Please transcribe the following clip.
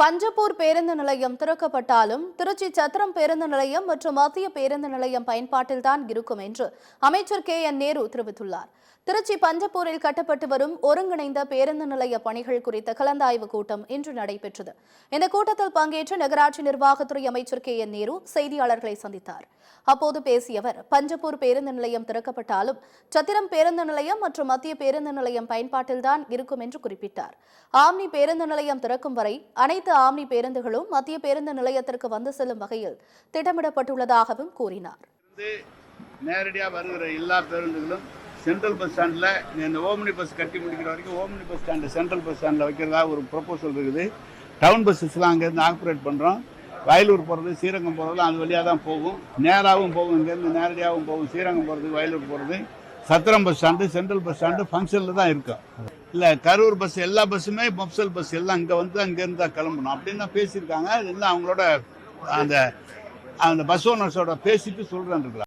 பஞ்சப்பூர் பேருந்து நிலையம் திறக்கப்பட்டாலும் திருச்சி சத்திரம் பேருந்து நிலையம் மற்றும் மத்திய பேருந்து நிலையம் பயன்பாட்டில்தான் இருக்கும் என்று அமைச்சர் KN நேரு தெரிவித்துள்ளார். திருச்சி பஞ்சப்பூரில் கட்டப்பட்டு வரும் ஒருங்கிணைந்த பேருந்து நிலைய பணிகள் குறித்த கலந்தாய்வு கூட்டம் இன்று நடைபெற்றது. இந்த கூட்டத்தில் பங்கேற்ற நகராட்சி நிர்வாகத்துறை அமைச்சர் KN நேரு செய்தியாளர்களை சந்தித்தார். அப்போது பேசிய அவர், பஞ்சப்பூர் பேருந்து நிலையம் திறக்கப்பட்டாலும் சத்திரம் பேருந்து நிலையம் மற்றும் மத்திய பேருந்து நிலையம் பயன்பாட்டில்தான் இருக்கும் என்று குறிப்பிட்டார். ஆம்னி பேருந்து நிலையம் திறக்கும் வரை அனைத்து ஆம்னி பேருந்துகளும் மத்திய பேருந்து நிலையத்திற்கு வந்து செல்லும் வகையில் திட்டமிடப்பட்டுள்ளதாகவும் கூறினார். நேரடியாக வருகிற எல்லா பேருந்துகளும் சென்ட்ரல் பஸ் ஸ்டாண்டில் இந்த ஓம்னி பஸ் கட்டி முடிக்கிற வரைக்கும் omni bus stand central bus ஸ்டாண்டில் வைக்கிறதா ஒரு ப்ரொபோசல் இருக்குது. டவுன் பஸ்ஸஸ்லாம் அங்கேருந்து ஆப்ரேட் பண்ணுறோம். வயலூர் போகிறது, ஸ்ரீரங்கம் போகிறதுலாம் அது வழியாக தான் போகும். நேராகவும் போகும், இங்கேருந்து நேரடியாகவும் போகும். ஸ்ரீரங்கம் போகிறதுக்கு வயலூர் போகிறது. Chathiram bus stand central bus stand ஃபங்க்ஷனில் தான் இருக்கும். இல்லை, கரூர் பஸ் எல்லா பஸ்ஸுமே மப்சல் பஸ் எல்லாம் இங்கே வந்து அங்கேருந்து தான் கிளம்பணும் அப்படின்னு தான் பேசியிருக்காங்க. அது அவங்களோட அந்த பஸ் ஓனர்ஸோட பேசிட்டு சொல்கிறேன் இருக்கிறாங்க.